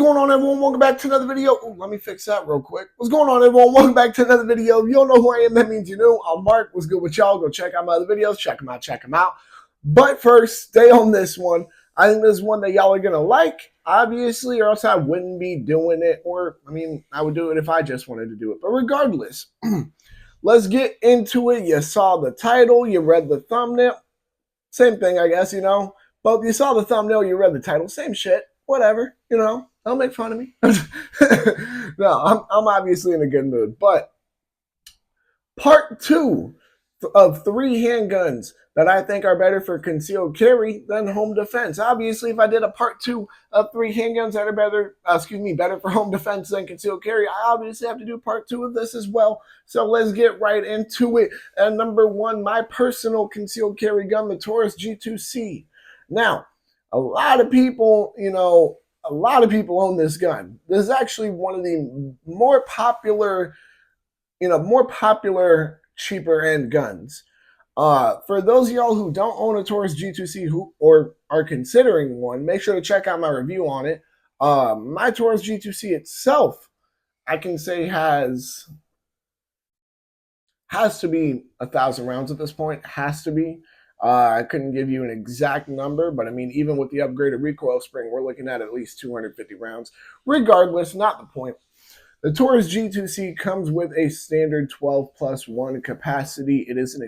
What's going on, everyone? Welcome back to another video. Ooh, let me fix that real quick. What's going on, everyone? Welcome back to another video. If you don't know who I am, that means you know. I'm Mark. What's good with y'all? Go check out my other videos. Check them out. Check them out. But first, stay on this one. I think this is one that y'all are going to like, obviously, or else I wouldn't be doing it. Or, I mean, I would do it if I just wanted to do it. But regardless, let's get into it. You saw the title. You read the thumbnail. Same thing, I guess, you know. But you saw the thumbnail. You read the title. Same shit. Whatever, you know. Don't make fun of me. No, I'm obviously in a good mood. But part 2 of 3 handguns that I think are better for concealed carry than home defense. Obviously, if I did a part 2 of 3 handguns that are better for home defense than concealed carry, I obviously have to do part 2 of this as well. So let's get right into it. And number 1, my personal concealed carry gun, the Taurus G2C. Now, a lot of people, own this gun. This is actually one of the more popular, cheaper end guns. For those of y'all who don't own a Taurus G2C or are considering one, make sure to check out my review on it. My Taurus G2C itself, I can say has to be 1,000 rounds at this point. Has to be. I couldn't give you an exact number, but I mean, even with the upgraded recoil spring, we're looking at least 250 rounds. Regardless, not the point. The Taurus G2C comes with a standard 12+1 capacity. It is an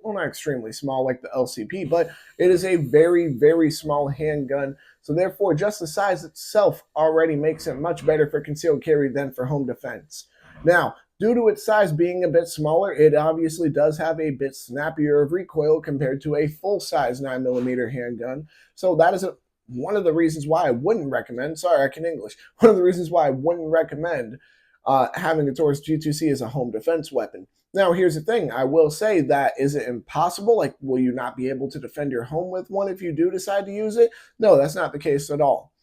not extremely small like the LCP, but it is a very, very small handgun. So therefore, just the size itself already makes it much better for concealed carry than for home defense. Now, due to its size being a bit smaller, it obviously does have a bit snappier of recoil compared to a full-size 9mm handgun. So that is one of the reasons why I wouldn't recommend, one of the reasons why I wouldn't recommend having a Taurus G2C as a home defense weapon. Now, here's the thing. I will say that, is it impossible? Like, will you not be able to defend your home with one if you do decide to use it? No, that's not the case at all.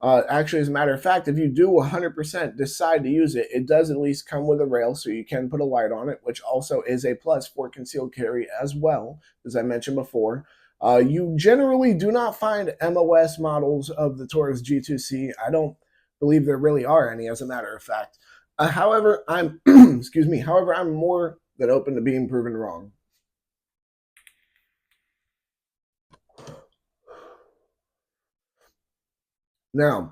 Actually, as a matter of fact, if you do 100% decide to use it, it does at least come with a rail, so you can put a light on it, which also is a plus for concealed carry as well, as I mentioned before. You generally do not find MOS models of the Taurus G2C. I don't believe there really are any, as a matter of fact. However, I'm I'm more than open to being proven wrong. Now,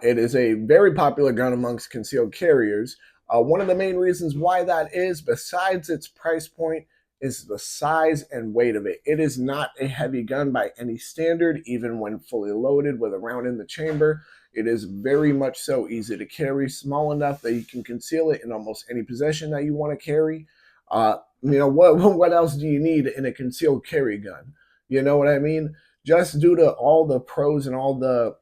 it is a very popular gun amongst concealed carriers. One of the main reasons why that is, besides its price point, is the size and weight of it. It is not a heavy gun by any standard, even when fully loaded with a round in the chamber. It is very much so easy to carry, small enough that you can conceal it in almost any possession that you want to carry. What else do you need in a concealed carry gun? You know what I mean? Just due to all the pros and all the,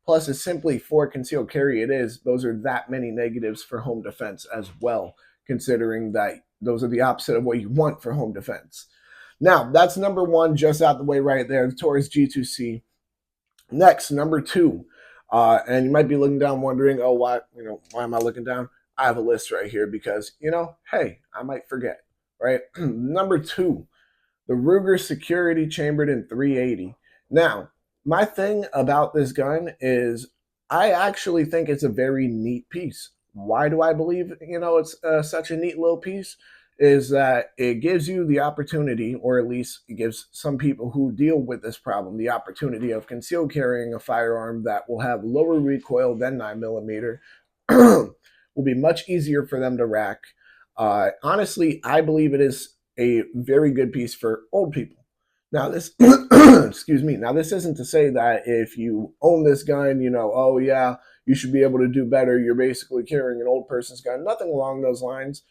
plus it's simply for concealed carry, those are that many negatives for home defense as well, considering that those are the opposite of what you want for home defense. Now, that's number 1, just out the way right there, the Taurus G2C. Next, number 2, and you might be looking down wondering, oh, why am I looking down? I have a list right here because, hey, I might forget, right? Number 2, the Ruger Security Chambered in 380. Now, my thing about this gun is I actually think it's a very neat piece. Why do I believe, it's such a neat little piece? Is that it gives you the opportunity, or at least it gives some people who deal with this problem, the opportunity of concealed carrying a firearm that will have lower recoil than 9mm. Will be much easier for them to rack. Honestly, I believe it is a very good piece for old people. Now this, excuse me. Now this isn't to say that if you own this gun, oh yeah, you should be able to do better. You're basically carrying an old person's gun. Nothing along those lines.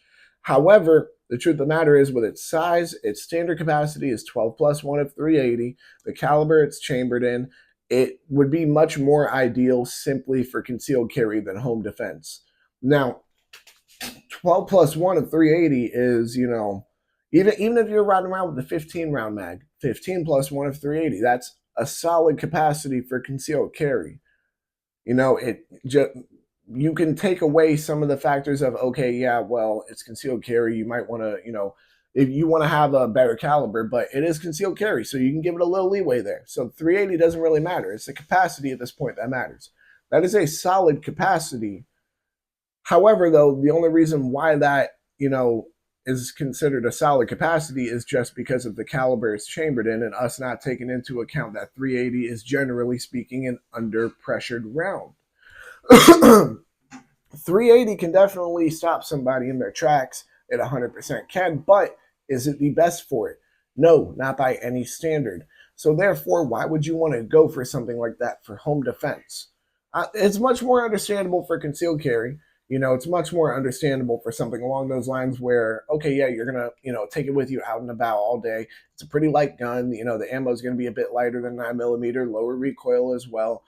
However, the truth of the matter is, with its size, its standard capacity is 12+1 of 380. The caliber it's chambered in, it would be much more ideal simply for concealed carry than home defense. Now, 12+1 of 380 is, even if you're riding around with the 15-round mag, 15+1 of 380, that's a solid capacity for concealed carry. You can take away some of the factors of, okay, yeah, well, it's concealed carry. You might want to, if you want to have a better caliber, but it is concealed carry, so you can give it a little leeway there. So 380 doesn't really matter. It's the capacity at this point that matters. That is a solid capacity. However, though, the only reason why that, is considered a solid capacity is just because of the caliber it's chambered in, and us not taking into account that 380 is generally speaking an under pressured round. 380 can definitely stop somebody in their tracks. It 100% can, but is it the best for it? No, not by any standard. So therefore, why would you want to go for something like that for home defense? It's much more understandable for concealed carry. It's much more understandable for something along those lines where, okay, yeah, you're gonna, take it with you out and about all day. It's a pretty light gun. The ammo is gonna be a bit lighter than 9mm, lower recoil as well.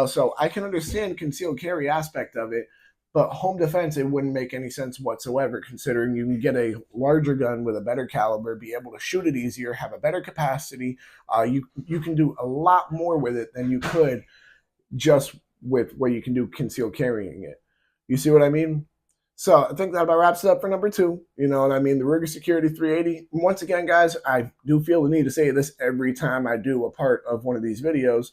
So I can understand concealed carry aspect of it, but home defense, it wouldn't make any sense whatsoever, considering you can get a larger gun with a better caliber, be able to shoot it easier, have a better capacity. You can do a lot more with it than you could just with what you can do concealed carrying it. You see what I mean? So I think that about wraps it up for number 2. You know what I mean? The Rigor Security 380. Once again, guys, I do feel the need to say this every time I do a part of one of these videos.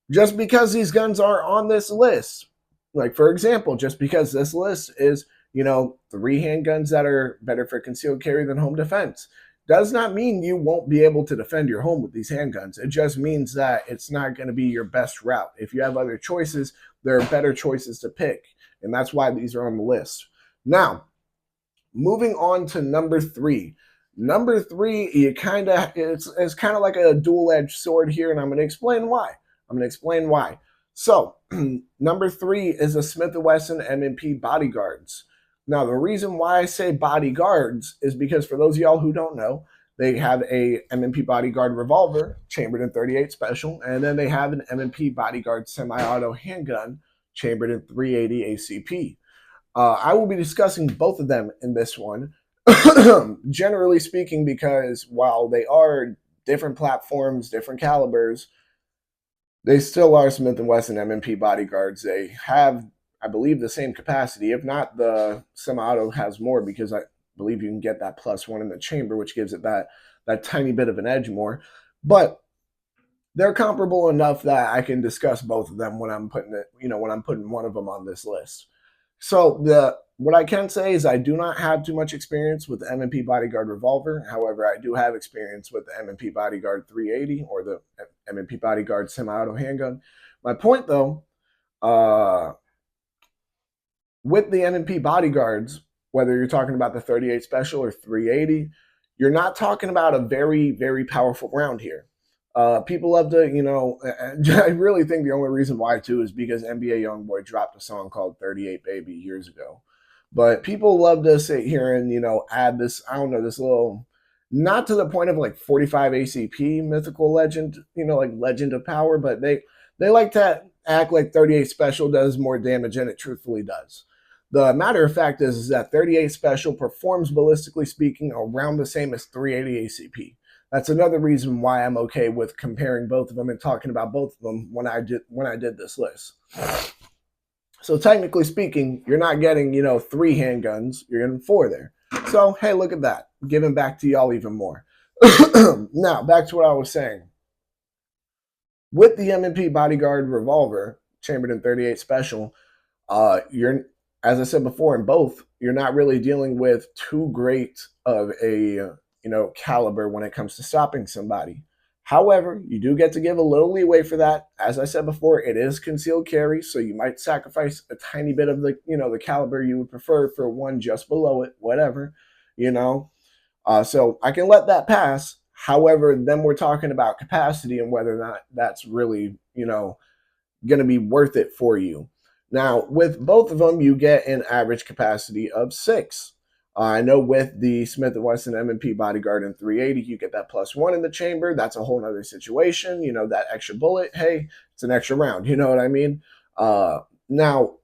Just because these guns are on this list, like for example, just because this list is, 3 handguns that are better for concealed carry than home defense, does not mean you won't be able to defend your home with these handguns. It just means that it's not going to be your best route. If you have other choices, there are better choices to pick. And that's why these are on the list. Now, moving on to number 3. Number 3, it's kind of like a dual-edged sword here, and I'm going to explain why. So, number 3 is a Smith & Wesson M&P Bodyguards. Now, the reason why I say bodyguards is because for those of y'all who don't know, they have a M&P Bodyguard revolver chambered in 38 Special, and then they have an M&P Bodyguard semi-auto handgun chambered in 380 ACP. I will be discussing both of them in this one, generally speaking, because while they are different platforms, different calibers, they still are Smith & Wesson M&P Bodyguards. They have, I believe, the same capacity. If not, the semi-auto has more because I believe you can get that +1 in the chamber, which gives it that tiny bit of an edge more. But they're comparable enough that I can discuss both of them when I'm putting one of them on this list. So what I can say is I do not have too much experience with the M&P Bodyguard revolver. However, I do have experience with the M&P Bodyguard 380 or the M&P Bodyguard semi-auto handgun. My point, though, with the M&P Bodyguards, whether you're talking about the 38 Special or 380, you're not talking about a very, very powerful round here. People love to, I really think the only reason why, too, is because NBA Youngboy dropped a song called 38 Baby years ago. But people love to sit here and, add this, I don't know, this little, not to the point of like 45 ACP mythical legend, like Legend of Power, but they like to act like 38 Special does more damage than it truthfully does. The matter of fact is that 38 Special performs, ballistically speaking, around the same as 380 ACP. That's another reason why I'm okay with comparing both of them and talking about both of them when I did this list. So technically speaking, you're not getting, 3 handguns, you're getting 4 there. So, hey, look at that. Giving back to y'all even more. Now, back to what I was saying. With the M&P Bodyguard revolver, chambered in 38 Special, you're, as I said before, in both, you're not really dealing with too great of a caliber when it comes to stopping somebody. However, you do get to give a little leeway for that. As I said before, it is concealed carry, so you might sacrifice a tiny bit of the caliber you would prefer for one just below it, whatever, so I can let that pass. However, then we're talking about capacity and whether or not that's really, going to be worth it for you. Now, with both of them, you get an average capacity of 6. I know with the Smith & Wesson M&P Bodyguard in 380, you get that +1 in the chamber. That's a whole other situation. That extra bullet, hey, it's an extra round. You know what I mean? Now,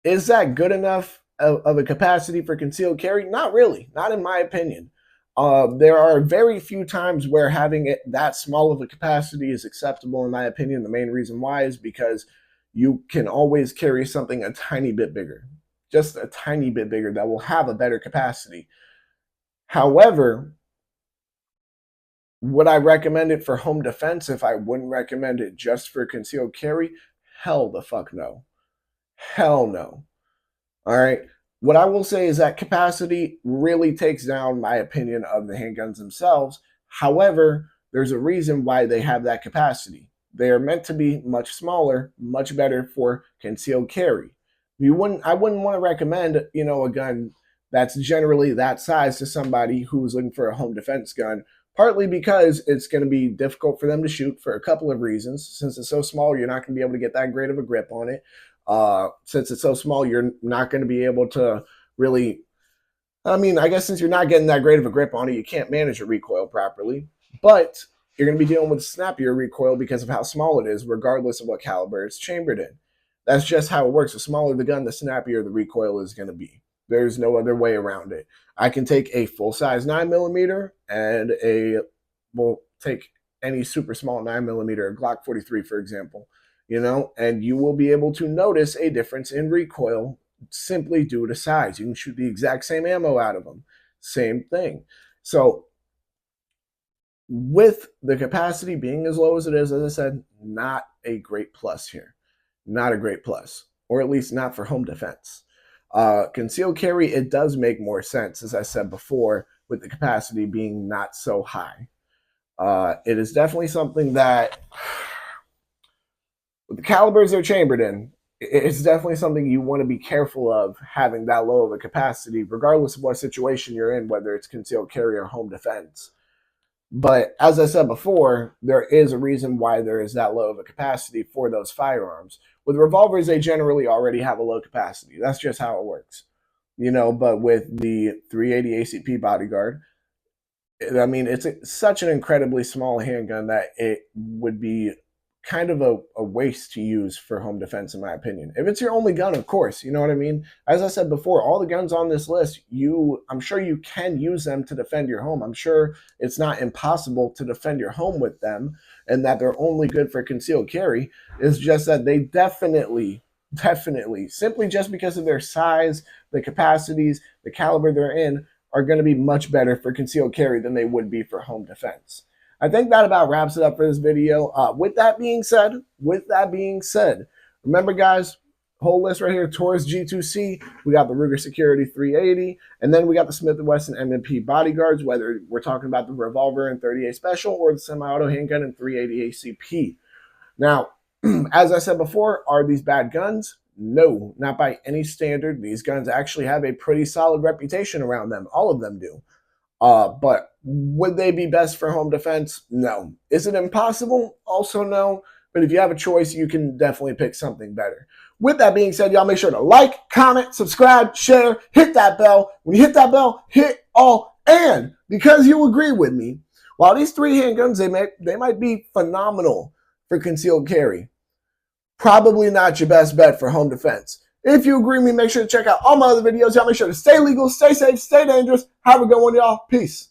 is that good enough of a capacity for concealed carry? Not really. Not in my opinion. There are very few times where having it that small of a capacity is acceptable, in my opinion. The main reason why is because you can always carry something a tiny bit bigger, just a tiny bit bigger, that will have a better capacity. However, would I recommend it for home defense if I wouldn't recommend it just for concealed carry? Hell the fuck no. Hell no. All right. What I will say is that capacity really takes down my opinion of the handguns themselves. However, there's a reason why they have that capacity. They are meant to be much smaller, much better for concealed carry. I wouldn't want to recommend, a gun that's generally that size to somebody who's looking for a home defense gun, partly because it's going to be difficult for them to shoot for a couple of reasons. Since it's so small, you're not going to be able to get that great of a grip on it. Since it's so small, you're not going to be able to really. I mean, I guess since you're not getting that great of a grip on it, you can't manage your recoil properly. But you're going to be dealing with snappier recoil because of how small it is, regardless of what caliber it's chambered in. That's just how it works. The smaller the gun, the snappier the recoil is going to be. There's no other way around it. I can take a full size 9mm and we'll take any super small 9mm, a Glock 43, for example, and you will be able to notice a difference in recoil simply due to size. You can shoot the exact same ammo out of them. Same thing. So with the capacity being as low as it is, as I said, not a great plus here. Not a great plus, or at least not for home defense. Concealed carry, it does make more sense, as I said before, with the capacity being not so high. It is definitely something that, with the calibers they're chambered in, it's definitely something you want to be careful of having that low of a capacity, regardless of what situation you're in, whether it's concealed carry or home defense. But as I said before, there is a reason why there is that low of a capacity for those firearms. With revolvers, they generally already have a low capacity. That's just how it works. But with the 380 ACP Bodyguard, I mean, it's such an incredibly small handgun that it would be kind of a waste to use for home defense, in my opinion. If it's your only gun, of course, you know what I mean? As I said before, all the guns on this list, I'm sure you can use them to defend your home. I'm sure it's not impossible to defend your home with them, and that they're only good for concealed carry. It's just that they definitely, simply just because of their size, the capacities, the caliber they're in, are going to be much better for concealed carry than they would be for home defense. I think that about wraps it up for this video. With that being said, remember, guys, whole list right here: Taurus G2C, we got the Ruger Security 380, and then we got the Smith & Wesson M&P bodyguards, whether we're talking about the revolver and 38 Special or the semi-auto handgun and 380 ACP. Now, as I said before, are these bad guns? No, not by any standard. These guns actually have a pretty solid reputation around them. All of them do. But would they be best for home defense? No. Is it impossible? Also no. But if you have a choice, you can definitely pick something better. With that being said, y'all make sure to like, comment, subscribe, share, hit that bell. When you hit that bell, hit all. And because you agree with me, while these three handguns, they might be phenomenal for concealed carry, probably not your best bet for home defense. If you agree with me, make sure to check out all my other videos. Y'all make sure to stay legal, stay safe, stay dangerous. Have a good one, y'all. Peace.